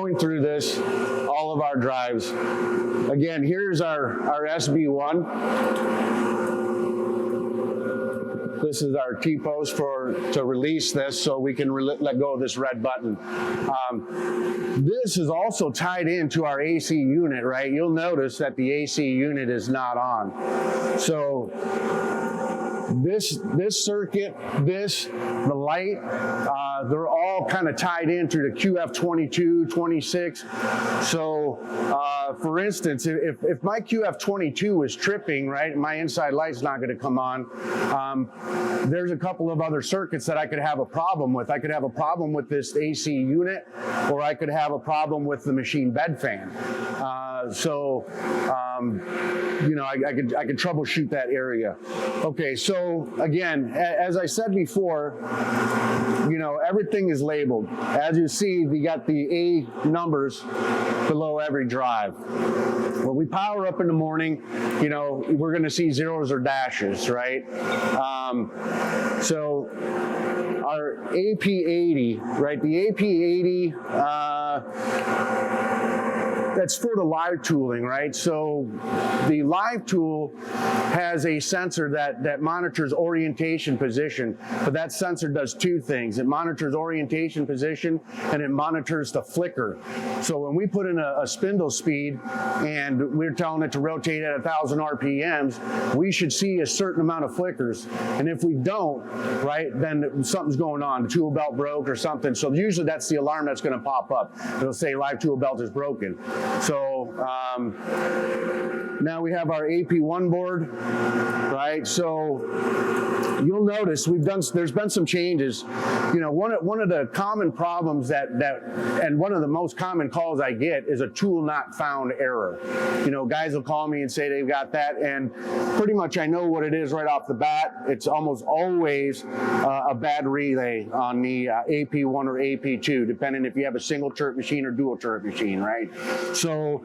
going through this, all of our drives. Again, here's our SB1. This is our T-post to release this so we can let go of this red button. This is also tied into our AC unit, right? You'll notice that the AC unit is not on. So this circuit, the light, they're all kind of tied in through the QF22, 26. So for instance, if my QF22 is tripping, right, my inside light's not going to come on, there's a couple of other circuits that I could have a problem with. I could have a problem with this AC unit, or I could have a problem with the machine bed fan. You know, I could troubleshoot that area. Okay, so again, as I said before, you know, everything is labeled. As you see, we got the A numbers below every drive. When we power up in the morning, you know, we're going to see zeros or dashes, right? So our AP80, right? The AP80, that's for the live tooling, right? So the live tool has a sensor that monitors orientation position, but that sensor does two things. It monitors orientation position and it monitors the flicker. So when we put in a spindle speed and we're telling it to rotate at 1,000 RPMs, we should see a certain amount of flickers. And if we don't, right, then something's going on. The tool belt broke or something. So usually that's the alarm that's going to pop up. It'll say live tool belt is broken. So now we have our AP1 board, right? So you'll notice there's been some changes. You know, one of the common problems and one of the most common calls I get is a tool not found error. You know, guys will call me and say they've got that, and pretty much I know what it is right off the bat. It's almost always a bad relay on the AP1 or AP2, depending if you have a single turret machine or dual turret machine, right? So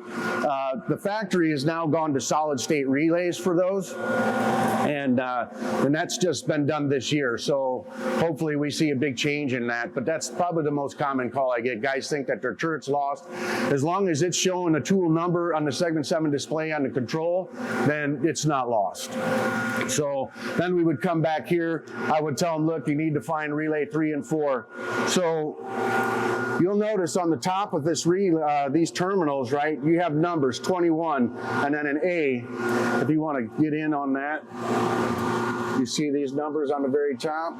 the factory has now gone to solid state relays for those, and that's just been done this year. So hopefully we see a big change in that, but that's probably the most common call I get. Guys think that their turret's lost. As long as it's showing a tool number on the segment 7 display on the control, then it's not lost. So then we would come back here. I would tell them, look, you need to find relay 3 and 4. So you'll notice on the top of this these terminals, right, you have numbers 21 and then an A. If you want to get in on that, you see these numbers on the very top?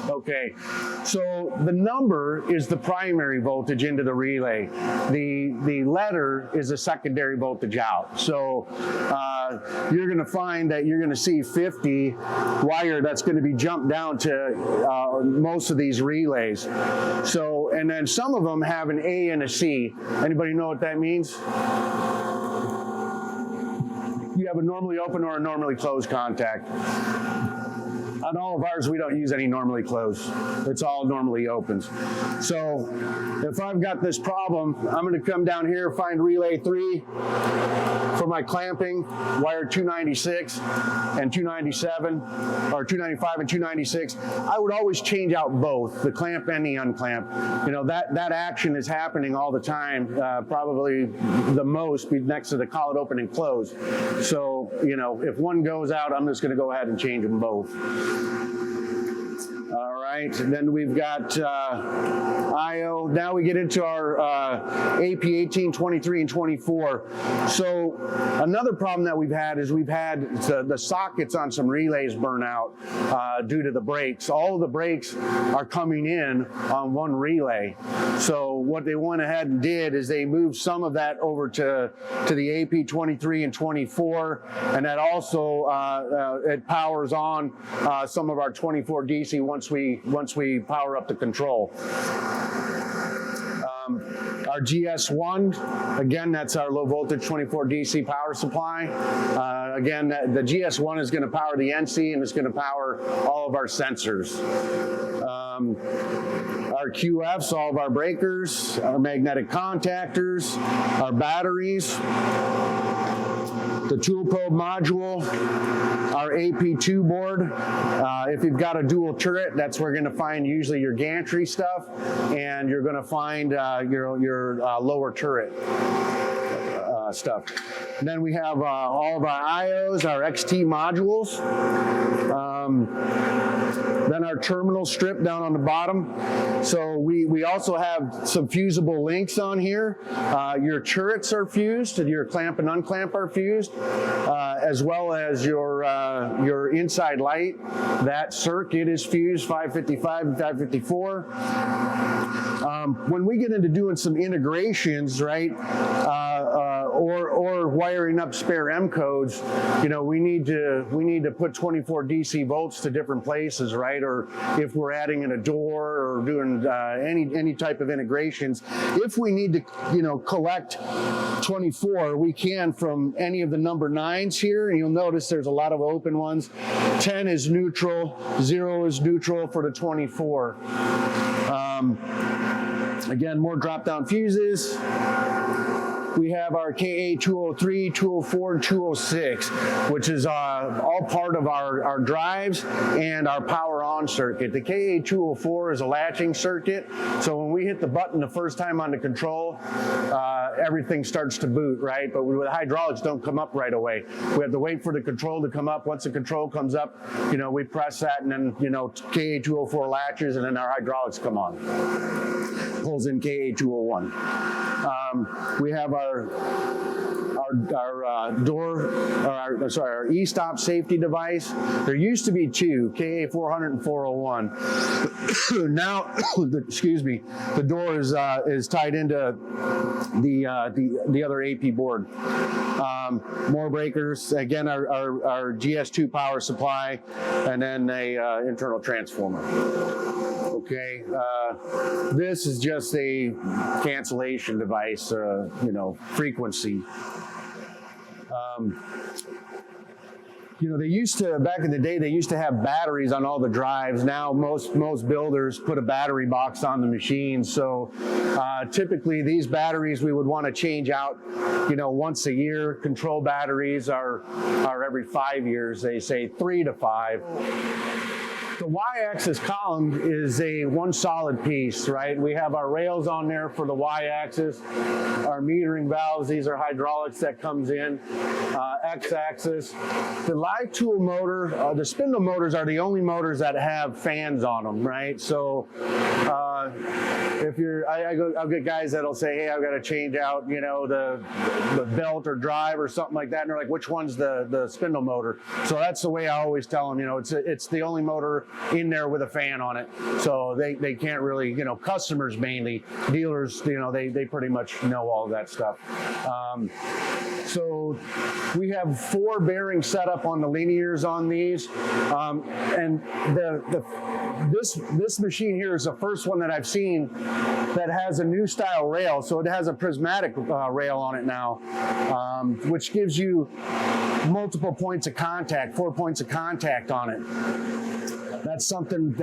Okay, so the number is the primary voltage into the relay. The letter is a secondary voltage out. So you're going to find that you're going to see 50 wire that's going to be jumped down to most of these relays. So, and then some of them have an A and a C. Anybody know what that means? You have a normally open or a normally closed contact. On all of ours, we don't use any normally closed. It's all normally opens. So if I've got this problem, I'm going to come down here, find relay 3 for my clamping, wire 296 and 297, or 295 and 296. I would always change out both, the clamp and the unclamp. You know, that action is happening all the time, probably the most next to the collet open and close. So, you know, if one goes out, I'm just going to go ahead and change them both. All right, and then we've got IO. Now we get into our AP 18, 23, and 24. So another problem that we've had is we've had the sockets on some relays burn out due to the brakes. All of the brakes are coming in on one relay. So what they went ahead and did is they moved some of that over to the AP 23 and 24, and that also it powers on some of our 24 DC once we power up the control. Our GS1, again, that's our low voltage 24 DC power supply. Again, the GS1 is going to power the NC and it's going to power all of our sensors. Our QFs, all of our breakers, our magnetic contactors, our batteries. the tool probe module, our AP2 board. If you've got a dual turret, that's where you're going to find usually your gantry stuff, and you're going to find your lower turret stuff. And then we have all of our IOs, our XT modules. Then our terminal strip down on the bottom. So we also have some fusible links on here. Your turrets are fused, your clamp and unclamp are fused, as well as your inside light. That circuit is fused, 555 and 554. When we get into doing some integrations, right, or wiring up spare M codes, you know, we need to put 24 DC volts to different places, right? Or if we're adding in a door or doing any type of integrations, if we need to, you know, collect 24, we can from any of the number 9s here, and you'll notice there's a lot of open ones. 10 is neutral, 0 is neutral for the 24. Again, more drop-down fuses. We have our KA203, 204, and 206, which is all part of our drives and our power on circuit. The KA204 is a latching circuit, so when we hit the button the first time on the control, everything starts to boot, right? But with hydraulics, don't come up right away. We have to wait for the control to come up. Once the control comes up, you know, we press that, and then, you know, KA204 latches, and then our hydraulics come on. Pulls in KA201. We have our e-stop safety device. There used to be 2, KA400 and 401. Now, excuse me, the door is tied into the other AP board. More breakers. Again, our GS2 power supply, and then a internal transformer. Okay, this is just a cancellation device, you know, frequency. You know, they used to, back in the day, they used to have batteries on all the drives. Now most builders put a battery box on the machine. So typically these batteries we would want to change out, you know, once a year. Control batteries are every 5 years. They say 3 to 5. The Y-axis column is a one solid piece, right? We have our rails on there for the Y-axis, our metering valves. These are hydraulics that comes in. X-axis. The live tool motor, the spindle motors are the only motors that have fans on them, right? So if you're, I'll get guys that'll say, hey, I've got to change out, you know, the belt or drive or something like that, and they're like, which one's the spindle motor? So that's the way I always tell them, you know, it's the only motor in there with a fan on it. So they can't really, you know, customers mainly, dealers, you know, they pretty much know all of that stuff. So we have 4 bearings set up on the linears on these, and this machine here is the first one that I've seen that has a new style rail. So it has a prismatic rail on it now, which gives you multiple points of contact, 4 points of contact on it. That's something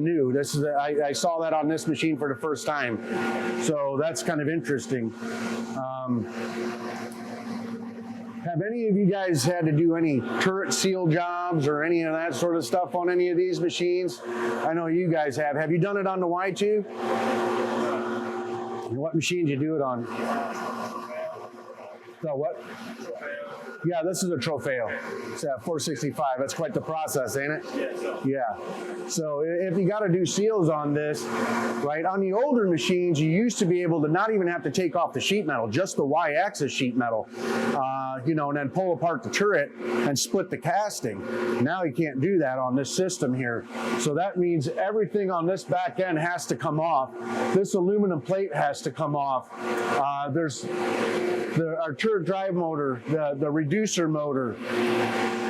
new. This is I saw that on this machine for the first time, so that's kind of interesting. Have any of you guys had to do any turret seal jobs or any of that sort of stuff on any of these machines? I know you guys have. Have you done it on the Y2? What machine did you do it on? No, what? Yeah, this is a Trofeo. It's at 465. That's quite the process, ain't it? Yeah. So if you got to do seals on this, right, on the older machines, you used to be able to not even have to take off the sheet metal, just the Y-axis sheet metal, you know, and then pull apart the turret and split the casting. Now you can't do that on this system here. So that means everything on this back end has to come off. This aluminum plate has to come off. There's our turret drive motor, the reducer motor,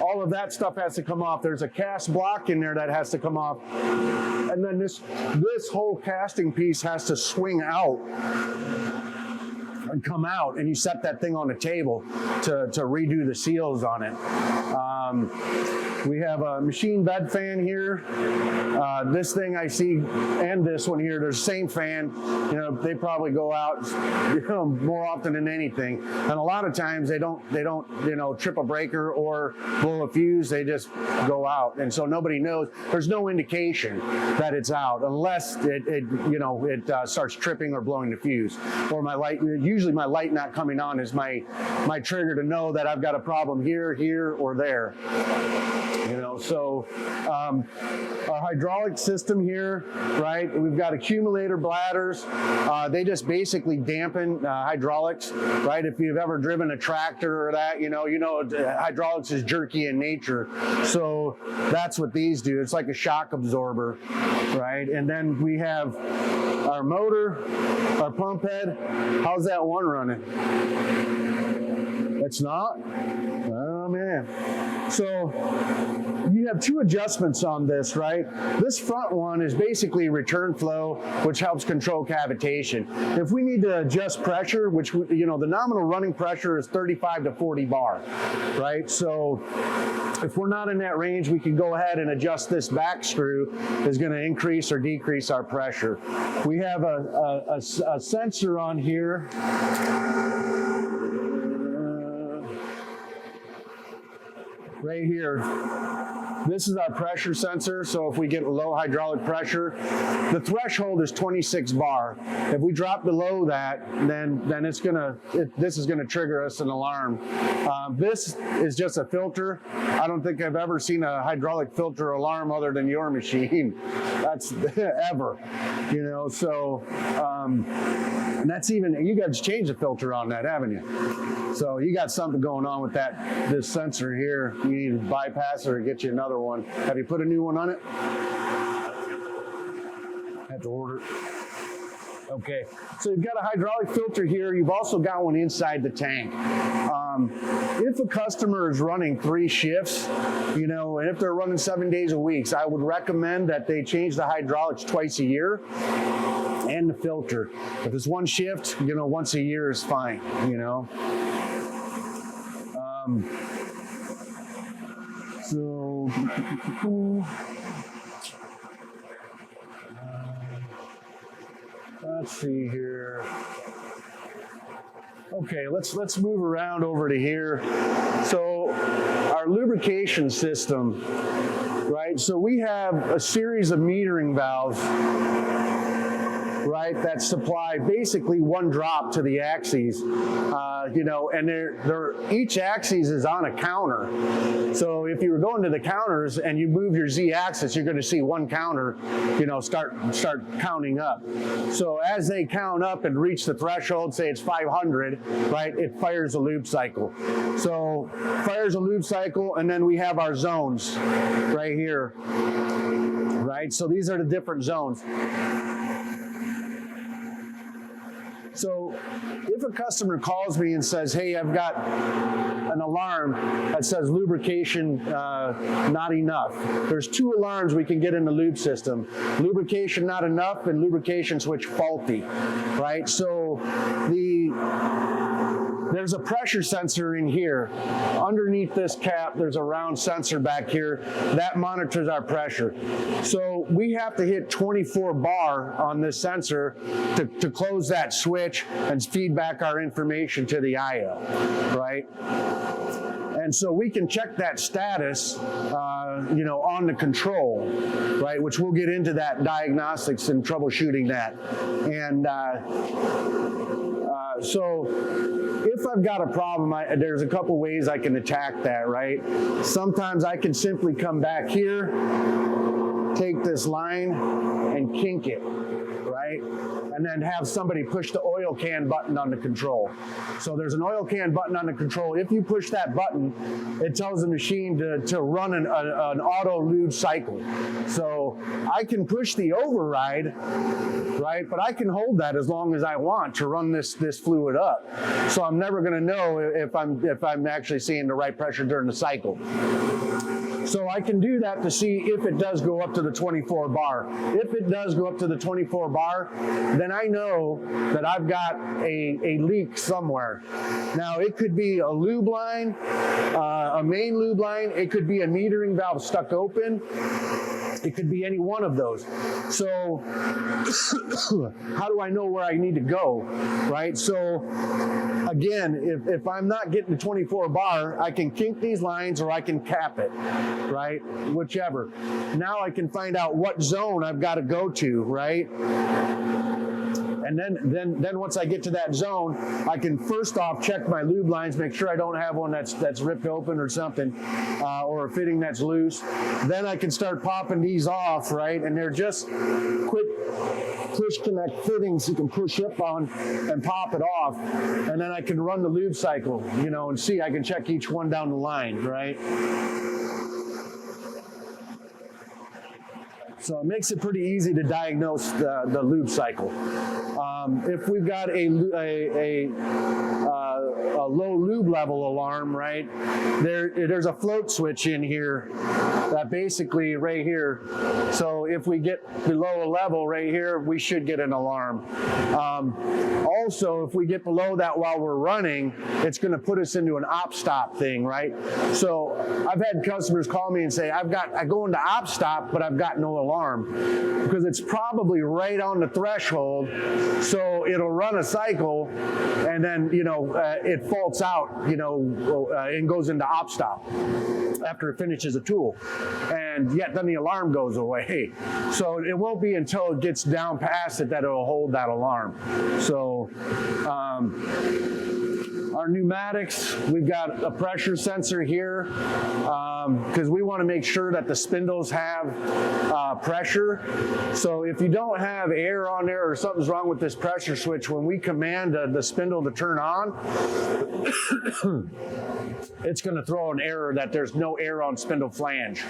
all of that stuff has to come off. There's a cast block in there that has to come off. And then this whole casting piece has to swing out and come out, and you set that thing on the table to redo the seals on it. We have a machine bed fan here. This thing I see, and this one here, there's the same fan. You know, they probably go out, you know, more often than anything. And a lot of times they don't, you know, trip a breaker or blow a fuse. They just go out, and so nobody knows. There's no indication that it's out unless it starts tripping or blowing the fuse. Or my light. Usually my light not coming on is my trigger to know that I've got a problem here, or there. You know, so our hydraulic system here, right? We've got accumulator bladders. They just basically dampen hydraulics, right? If you've ever driven a tractor or that, you know hydraulics is jerky in nature. So that's what these do. It's like a shock absorber, right? And then we have our motor, our pump head. How's that one running? It's not? Oh man. So you have two adjustments on this, right? This front one is basically return flow, which helps control cavitation. If we need to adjust pressure, which, you know, the nominal running pressure is 35 to 40 bar, right? So if we're not in that range, we can go ahead and adjust this back screw is going to increase or decrease our pressure. We have a sensor on here. Right here, this is our pressure sensor. So if we get low hydraulic pressure, the threshold is 26 bar. If we drop below that, then this is gonna trigger us an alarm. This is just a filter. I don't think I've ever seen a hydraulic filter alarm other than your machine. That's ever, you know. So, and that's even, you guys changed the filter on that, haven't you? So you got something going on with this sensor here. You need to bypass it or get you another one. Have you put a new one on it? Have to order it. Okay, so you've got a hydraulic filter here. You've also got one inside the tank. If a customer is running 3 shifts, you know, and if they're running 7 days a week, I would recommend that they change the hydraulics twice a year and the filter. If it's 1 shift, you know, once a year is fine, you know. So let's see here. Okay, let's move around over to here. So our lubrication system, right? So we have a series of metering valves, right, that supply basically 1 drop to the axes, you know, and each axis is on a counter. So if you were going to the counters and you move your Z-axis, you're going to see 1 counter, you know, start counting up. So as they count up and reach the threshold, say it's 500, right, it fires a loop cycle. So fires a loop cycle, and then we have our zones right here, right? So these are the different zones. So if a customer calls me and says, hey, I've got an alarm that says lubrication not enough, there's 2 alarms we can get in the lube system. Lubrication not enough and lubrication switch faulty, right? So there's a pressure sensor in here. Underneath this cap, there's a round sensor back here that monitors our pressure. So we have to hit 24 bar on this sensor to close that switch and feed back our information to the IO, right? And so we can check that status, you know, on the control, right? Which we'll get into that diagnostics and troubleshooting that. And so if I've got a problem, there's a couple ways I can attack that, right? Sometimes I can simply come back here, take this line and kink it, right? And then have somebody push the oil can button on the control. So there's an oil can button on the control. If you push that button, it tells the machine to run an auto lube cycle. So I can push the override, right? But I can hold that as long as I want to run this fluid up. So I'm never going to know if I'm actually seeing the right pressure during the cycle. So I can do that to see if it does go up to the 24 bar. If it does go up to the 24 bar, then I know that I've got a leak somewhere. Now it could be a lube line, a main lube line, it could be a metering valve stuck open, it could be any one of those. So how do I know where I need to go, right? So again, if I'm not getting the 24 bar, I can kink these lines or I can cap it, right? Whichever. Now I can find out what zone I've got to go to, right? And then once I get to that zone, I can first off check my lube lines, make sure I don't have one that's ripped open or something, or a fitting that's loose. Then I can start popping these off, right? And they're just quick push connect fittings you can push up on and pop it off. And then I can run the lube cycle, you know, and see, I can check each one down the line, right? So it makes it pretty easy to diagnose the lube cycle. If we've got a low lube level alarm, right, there's a float switch in here that basically right here. So if we get below a level right here, we should get an alarm. Also, if we get below that while we're running, it's going to put us into an op stop thing, right? So I've had customers call me and say, I go into op stop, but I've got no alarm, because it's probably right on the threshold. So it'll run a cycle and then, you know, it faults out, you know, and goes into op stop after it finishes a tool. And yet then the alarm goes away. So it won't be until it gets down past it that it'll hold that alarm. So our pneumatics, we've got a pressure sensor here because we want to make sure that the spindles have pressure. So if you don't have air on there or something's wrong with this pressure switch, when we command the spindle to turn on, it's going to throw an error that there's no air on spindle flange.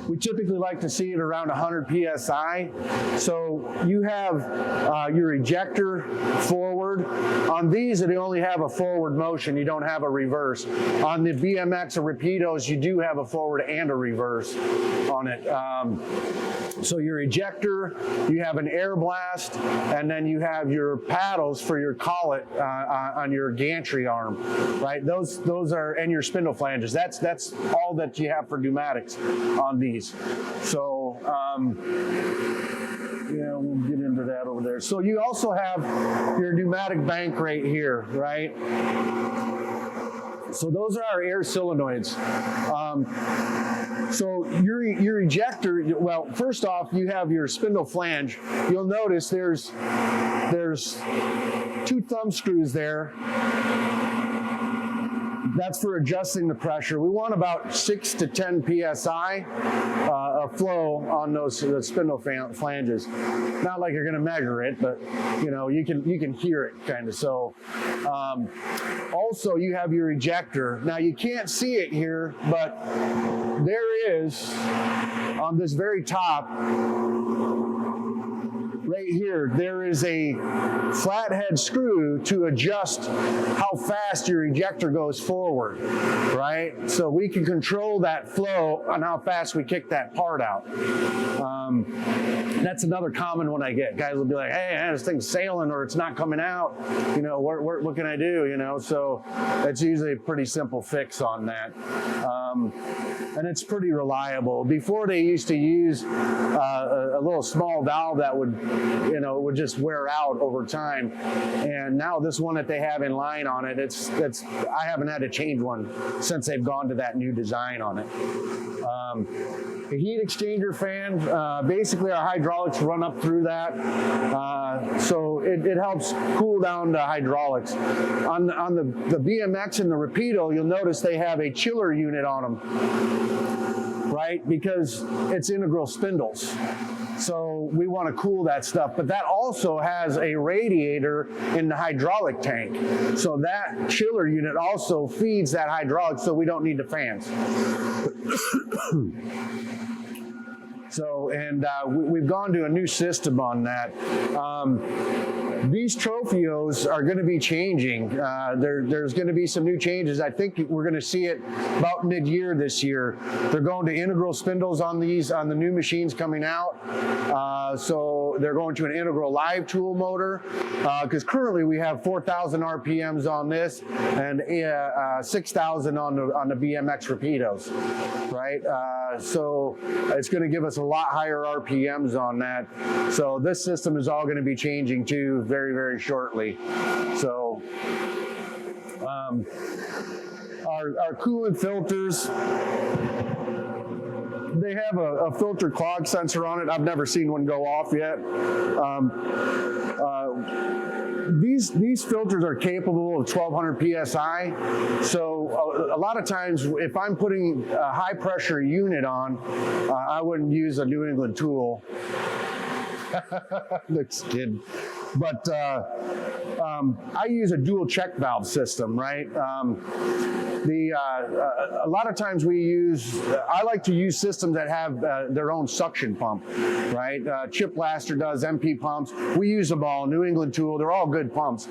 We typically like to see it around 100 PSI. So you have your ejector forward. On these, they only have a forward motion. You don't have a reverse. On the BMX or Rapidos, you do have a forward and a reverse on it. So your ejector, you have an air blast, and then you have your paddles for your collet on your gantry arm, right? Those are, and your spindle flanges. That's all that you have for pneumatics on these. So, yeah, we'll get into that over there. So you also have your pneumatic bank right here, right? So those are our air solenoids. So your ejector, well, first off, you have your spindle flange. You'll notice there's 2 thumb screws there. That's for adjusting the pressure. We want about 6 to 10 PSI of flow on those spindle flanges. Not like you're going to measure it, but you know, you can hear it kind of. So also you have your ejector. Now you can't see it here, but there is on this very top right here, there is a flathead screw to adjust how fast your ejector goes forward, right? So we can control that flow on how fast we kick that part out. That's another common one I get. Guys will be like, hey, man, this thing's sailing or it's not coming out. You know, what can I do? You know, so it's usually a pretty simple fix on that. And it's pretty reliable. Before they used to use a little small valve that would, you know, would just wear out over time. And now this one that they have in line on it, I haven't had to change one since they've gone to that new design on it. The heat exchanger fan, basically our hydraulics run up through that. So it helps cool down the hydraulics. On the BMX and the Rapido, you'll notice they have a chiller unit on them, right? Because it's integral spindles. So we want to cool that stuff, but that also has a radiator in the hydraulic tank. So that chiller unit also feeds that hydraulic, so we don't need the fans. So, and we've gone to a new system on that. These Trofios are going to be changing. There's going to be some new changes. I think we're going to see it about mid-year this year. They're going to integral spindles on these, on the new machines coming out. So they're going to an integral live tool motor, because currently we have 4,000 RPMs on this and 6,000 on the BMX Rapidos, right? So it's going to give us a lot higher RPMs on that. So this system is all going to be changing too very, very shortly. So our coolant filters, they have a filter clog sensor on it. I've never seen one go off yet. These filters are capable of 1200 PSI. So a lot of times if I'm putting a high pressure unit on, I wouldn't use a New England tool. Looks good. But I use a dual check valve system, right? A lot of times I like to use systems that have their own suction pump, right? Chip Blaster does, MP pumps. We use them all, New England Tool, they're all good pumps.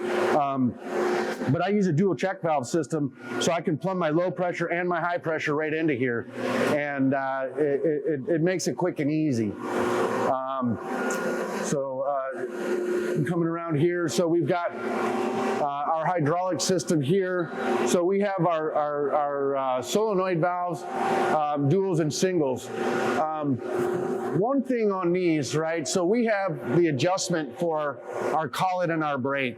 But I use a dual check valve system so I can plumb my low pressure and my high pressure right into here. And it makes it quick and easy. Coming around here, so we've got our hydraulic system here. So we have our solenoid valves, duals and singles. One thing on these, right? So we have the adjustment for our collet and our brake.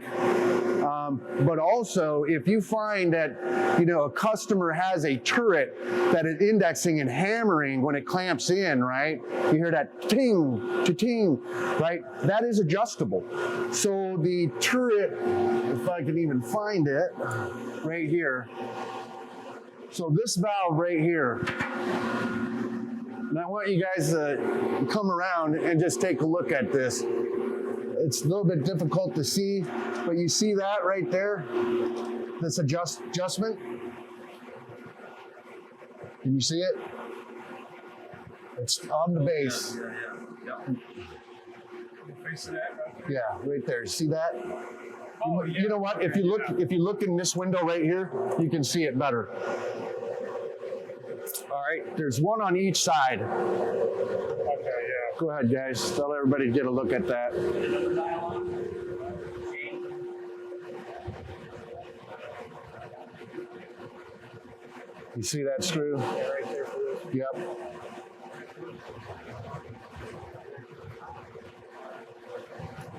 But also, if you find that, a customer has a turret that is indexing and hammering when it clamps in, right? You hear that ting, cha-ting, right? That is adjustable. So the turret, if I can even find it, right here. So this valve right here. And I want you guys to come around and just take a look at this. It's a little bit difficult to see, but you see that right there? This adjustment? Can you see it? It's on the base. Yeah, right there. See that? Oh, yeah. You know what? If you look in this window right here, you can see it better. All right, there's one on each side. Okay, yeah. Go ahead, guys. Tell everybody to get a look at that. You see that screw? Yeah, right there. Yep.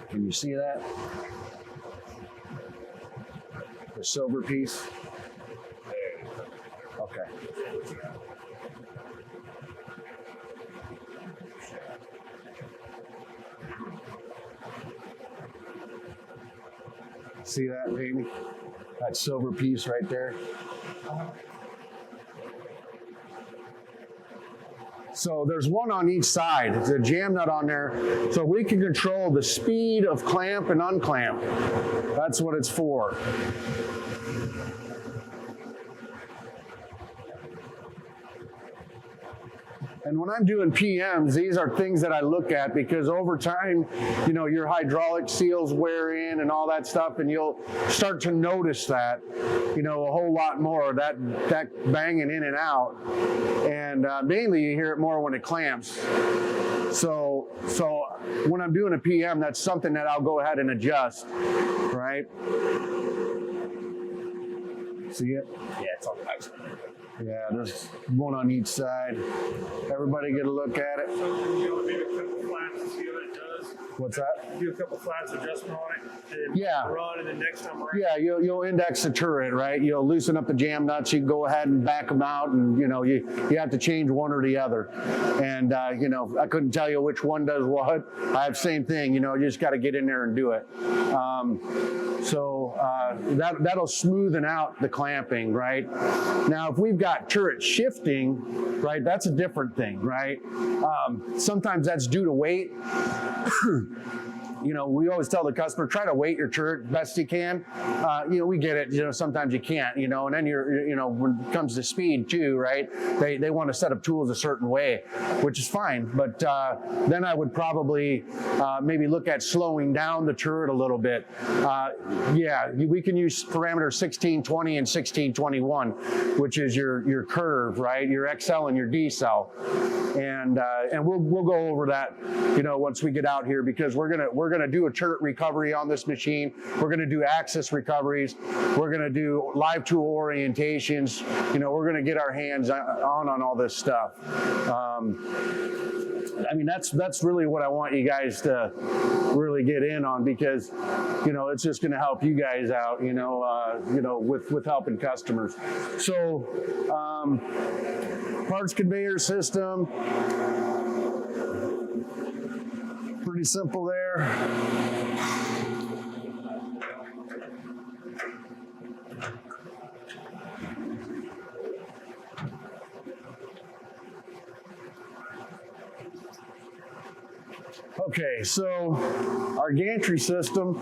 Can you see that? The silver piece? Okay. See that, baby? That silver piece right there. So there's one on each side. It's a jam nut on there, so we can control the speed of clamp and unclamp. That's what it's for. And when I'm doing PMs, these are things that I look at because over time, your hydraulic seals wear in and all that stuff, and you'll start to notice that, a whole lot more, that banging in and out. And mainly you hear it more when it clamps. So when I'm doing a PM, that's something that I'll go ahead and adjust, right? See it? Yeah, it's on the back. Yeah, there's one on each side. Everybody get a look at it. What's that? Do a couple flats adjustment on it. And yeah. Run and then next time around. Yeah, you'll index the turret, right? You'll loosen up the jam nuts. You can go ahead and back them out, and you have to change one or the other. And I couldn't tell you which one does what. I have the same thing. You just got to get in there and do it. That'll smoothen out the clamping, right? Now, if we've got turret shifting, right, that's a different thing, right? Sometimes that's due to weight. you know, we always tell the customer, try to weight your turret best you can. You know, we get it, you know, sometimes you can't, you know, and then you know, when it comes to speed too, right? They want to set up tools a certain way, which is fine. But then I would probably maybe look at slowing down the turret a little bit. Yeah, we can use parameter 1620 and 1621, which is your curve, right? Your XL and your decel. And we'll go over that, you know, once we get out here, because we're gonna do a turret recovery on this machine. We're gonna do axis recoveries. We're gonna do live tool orientations. You know, we're gonna get our hands on all this stuff. I mean, that's really what I want you guys to really get in on, because, you know, it's just going to help you guys out, you know, with helping customers. So, parts conveyor system, pretty simple there. Okay, so our gantry system,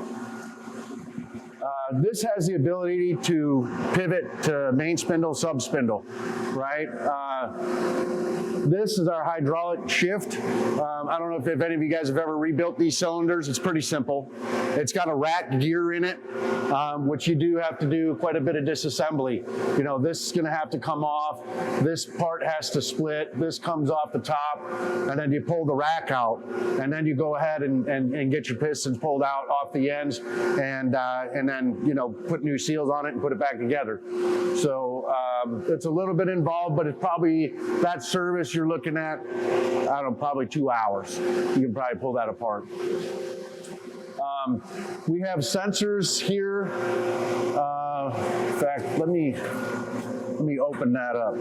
this has the ability to pivot to main spindle, sub spindle, right? This is our hydraulic shift. I don't know if any of you guys have ever rebuilt these cylinders. It's pretty simple. It's got a rack gear in it, which you do have to do quite a bit of disassembly. You know, this is going to have to come off. This part has to split. This comes off the top, and then you pull the rack out, and then you go ahead and get your pistons pulled out off the ends, and then, you know, put new seals on it and put it back together. So it's a little bit involved, but it's probably, that service you're looking at, I don't know, probably 2 hours. You can probably pull that apart. We have sensors here. In fact, let me open that up.